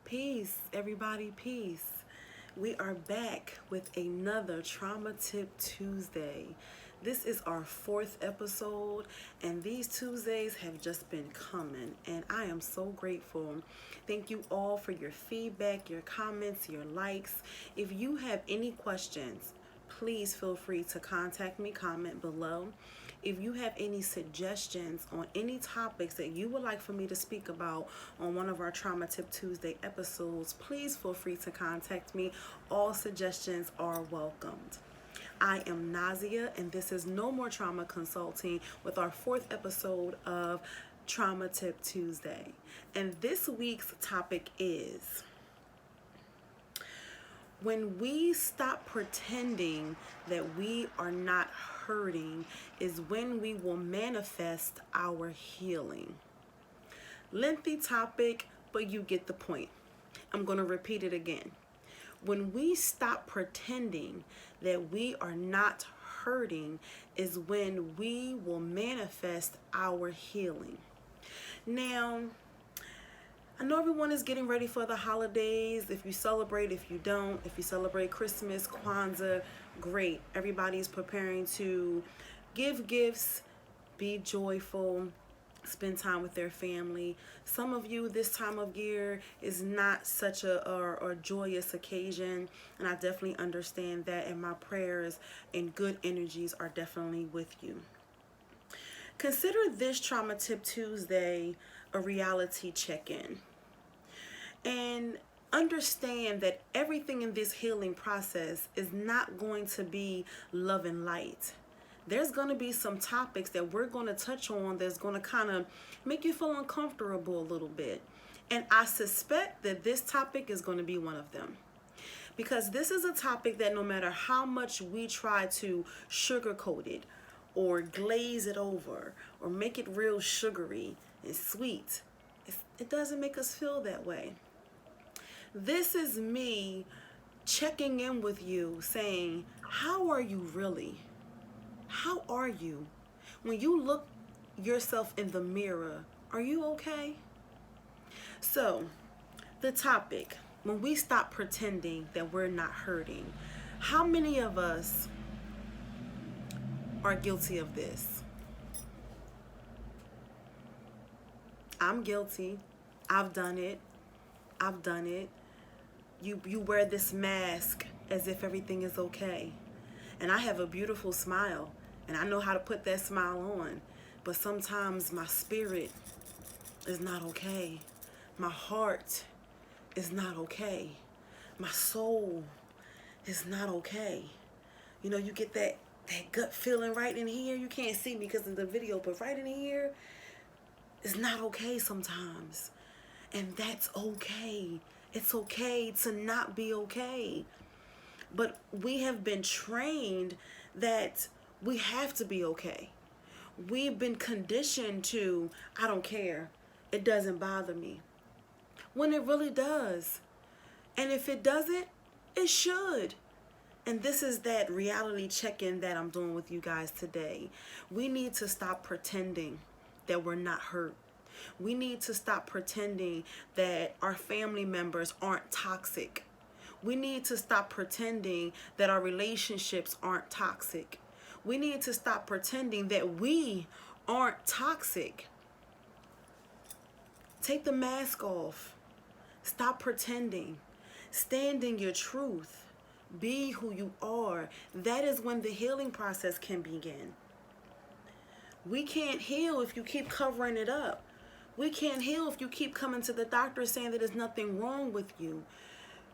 Peace, everybody, peace. We are back with another Trauma Tip Tuesday. This is our fourth episode, and these Tuesdays have just been coming, and I am so grateful. Thank you all for your feedback, your comments, your likes. If you have any questions, please feel free to contact me, comment below. If you have any suggestions on any topics that you would like for me to speak about on one of our Trauma Tip Tuesday episodes, please feel free to contact me. All suggestions are welcomed. I am Nazia, and this is No More Trauma Consulting with our fourth episode of Trauma Tip Tuesday. And this week's topic is: when we stop pretending that we are not hurting is when we will manifest our healing. Lengthy topic, but you get the point. I'm going to repeat it again. When we stop pretending that we are not hurting is when we will manifest our healing. Now, I know everyone is getting ready for the holidays. If you celebrate, if you don't, if you celebrate Christmas, Kwanzaa, great. Everybody's preparing to give gifts, be joyful, spend time with their family. Some of you, this time of year is not such a joyous occasion, and I definitely understand that, and my prayers and good energies are definitely with you. Consider this Trauma Tip Tuesday a reality check-in. And understand that everything in this healing process is not going to be love and light. There's going to be some topics that we're going to touch on that's going to kind of make you feel uncomfortable a little bit. And I suspect that this topic is going to be one of them. Because this is a topic that no matter how much we try to sugarcoat it or glaze it over or make it real sugary and sweet, it doesn't make us feel that way. This is me checking in with you saying, how are you really? How are you? When you look yourself in the mirror, are you okay? So, the topic, when we stop pretending that we're not hurting, how many of us are guilty of this? I'm guilty. I've done it. You wear this mask as if everything is okay. And I have a beautiful smile, and I know how to put that smile on. But sometimes my spirit is not okay. My heart is not okay. My soul is not okay. You know, you get that gut feeling right in here. You can't see me because of the video, but right in here, it's not okay sometimes. And that's okay. It's okay to not be okay. But we have been trained that we have to be okay. We've been conditioned to, I don't care. It doesn't bother me. When it really does. And if it doesn't, it should. And this is that reality check-in that I'm doing with you guys today. We need to stop pretending that we're not hurt. We need to stop pretending that our family members aren't toxic. We need to stop pretending that our relationships aren't toxic. We need to stop pretending that we aren't toxic. Take the mask off. Stop pretending. Stand in your truth. Be who you are. That is when the healing process can begin. We can't heal if you keep covering it up. We can't heal if you keep coming to the doctor saying that there's nothing wrong with you.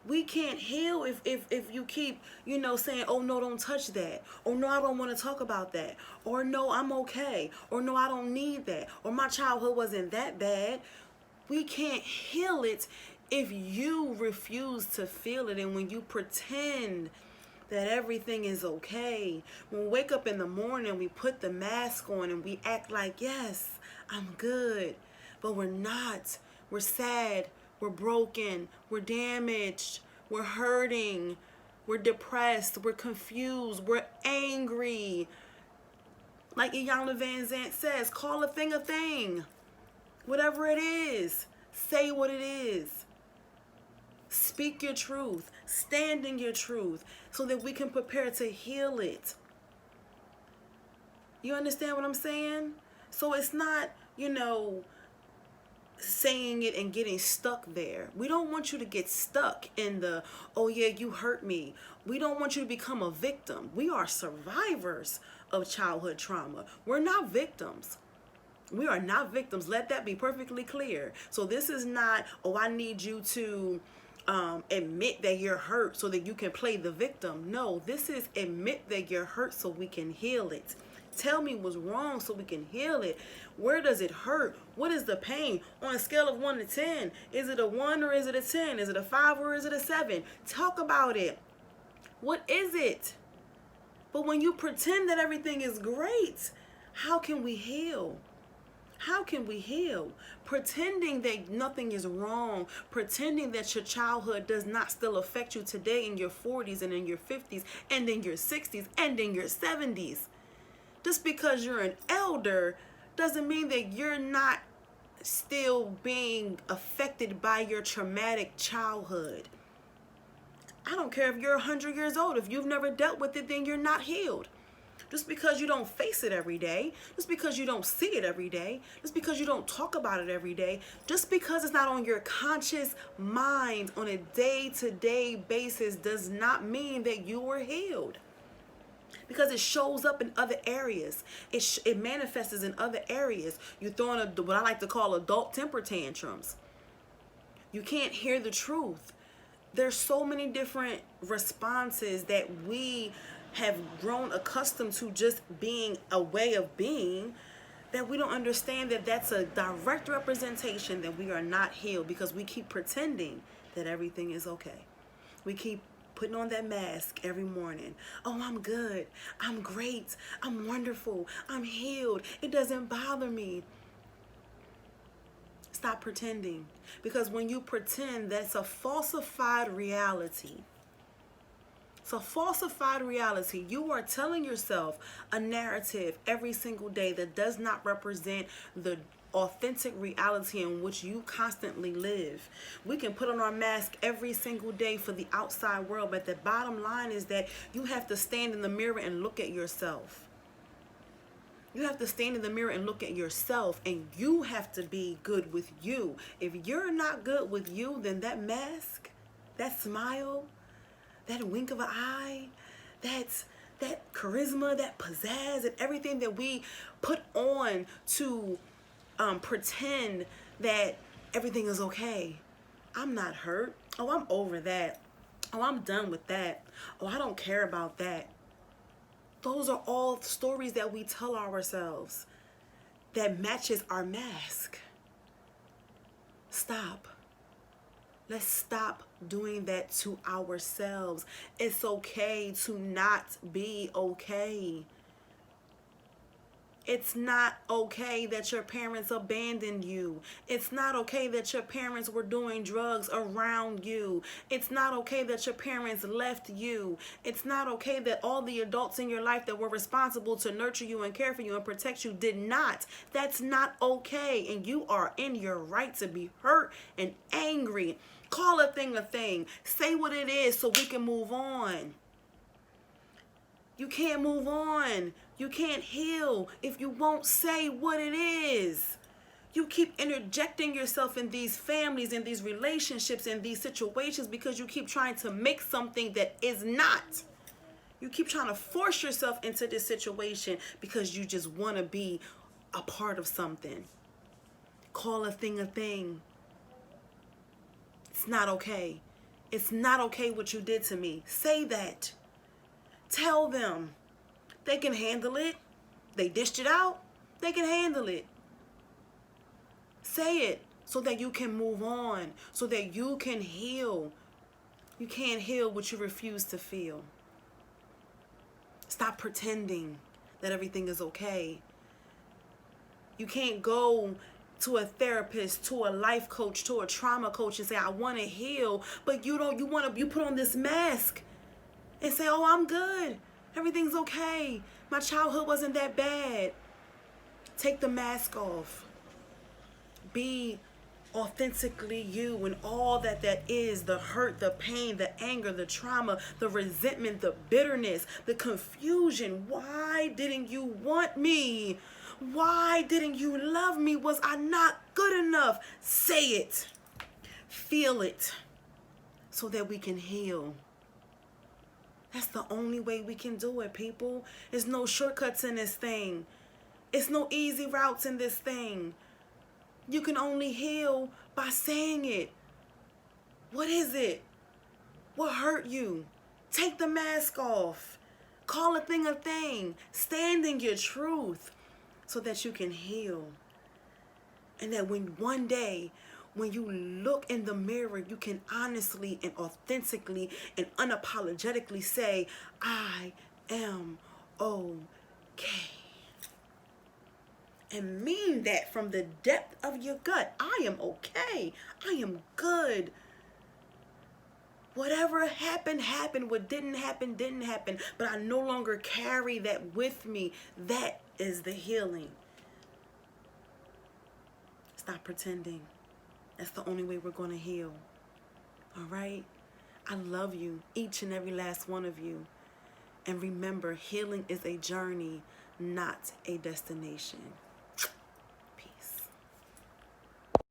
We can't heal if you keep, saying, oh, no, don't touch that. Or no, I don't want to talk about that. Or no, I'm okay. Or no, I don't need that. Or my childhood wasn't that bad. We can't heal it if you refuse to feel it. And when you pretend that everything is okay. When we wake up in the morning, we put the mask on and we act like, yes, I'm good. But we're not. We're sad. We're broken. We're damaged. We're hurting. We're depressed. We're confused. We're angry. Like Iyanla Vanzant says, call a thing. Whatever it is, say what it is. Speak your truth. Stand in your truth so that we can prepare to heal it. You understand what I'm saying? So it's not, saying it and getting stuck there. We don't want you to get stuck in the, oh yeah, you hurt me. We don't want you to become a victim. We are survivors of childhood trauma. We're not victims. We are not victims. Let that be perfectly clear. So this is not, oh, I need you to admit that you're hurt so that you can play the victim. No, this is admit that you're hurt so we can heal it. Tell me what's wrong so we can heal it. Where does it hurt? What is the pain? On a scale of 1 to 10, is it a 1 or is it a 10? Is it a 5 or is it a 7? Talk about it. What is it? But when you pretend that everything is great, how can we heal? How can we heal? Pretending that nothing is wrong, pretending that your childhood does not still affect you today in your 40s and in your 50s and in your 60s and in your 70s. Just because you're an elder doesn't mean that you're not still being affected by your traumatic childhood. I don't care if you're 100 years old. If you've never dealt with it, then you're not healed. Just because you don't face it every day, just because you don't see it every day, just because you don't talk about it every day, just because it's not on your conscious mind on a day-to-day basis does not mean that you were healed. Because it shows up in other areas. It manifests in other areas. You're throwing what I like to call adult temper tantrums. You can't hear the truth. There's so many different responses that we have grown accustomed to just being a way of being that we don't understand that that's a direct representation that we are not healed because we keep pretending that everything is okay. We keep putting on that mask every morning. Oh, I'm good. I'm great. I'm wonderful. I'm healed. It doesn't bother me. Stop pretending. Because when you pretend, that's a falsified reality. It's a falsified reality. You are telling yourself a narrative every single day that does not represent the authentic reality in which you constantly live. We can put on our mask every single day for the outside world, but the bottom line is that you have to stand in the mirror and look at yourself. You have to stand in the mirror and look at yourself, and you have to be good with you. If you're not good with you, then that mask, that smile, that wink of an eye, that charisma, that pizzazz, and everything that we put on to pretend that everything is okay. I'm not hurt. Oh, I'm over that. Oh, I'm done with that. Oh, I don't care about that. Those are all stories that we tell ourselves that matches our mask. Stop. Let's stop doing that to ourselves. It's okay to not be okay. It's not okay that your parents abandoned you. It's not okay that your parents were doing drugs around you. It's not okay that your parents left you. It's not okay that all the adults in your life that were responsible to nurture you and care for you and protect you did not. That's not okay. And you are in your right to be hurt and angry. Call a thing a thing. Say what it is so we can move on. You can't move on. You can't heal if you won't say what it is. You keep interjecting yourself in these families, in these relationships, in these situations because you keep trying to make something that is not. You keep trying to force yourself into this situation because you just want to be a part of something. Call a thing a thing. It's not okay. It's not okay what you did to me. Say that. Tell them. They can handle it. They dished it out. They can handle it. Say it so that you can move on, so that you can heal. You can't heal what you refuse to feel. Stop pretending that everything is okay. You can't go to a therapist, to a life coach, to a trauma coach and say, I want to heal, but you put on this mask and say, oh, I'm good. Everything's okay. My childhood wasn't that bad. Take the mask off. Be authentically you, and all that is, the hurt, the pain, the anger, the trauma, the resentment, the bitterness, the confusion. Why didn't you want me? Why didn't you love me? Was I not good enough? Say it. Feel it, so that we can heal. That's the only way we can do it, people. There's no shortcuts in this thing. It's no easy routes in this thing. You can only heal by saying it. What is it? What hurt you? Take the mask off. Call a thing. Stand in your truth so that you can heal. And that when one day, when you look in the mirror, you can honestly and authentically and unapologetically say, I am okay. And mean that from the depth of your gut. I am okay. I am good. Whatever happened, happened. What didn't happen, didn't happen. But I no longer carry that with me. That is the healing. Stop pretending. That's the only way we're going to heal. All right? I love you, each and every last one of you. And remember, healing is a journey, not a destination.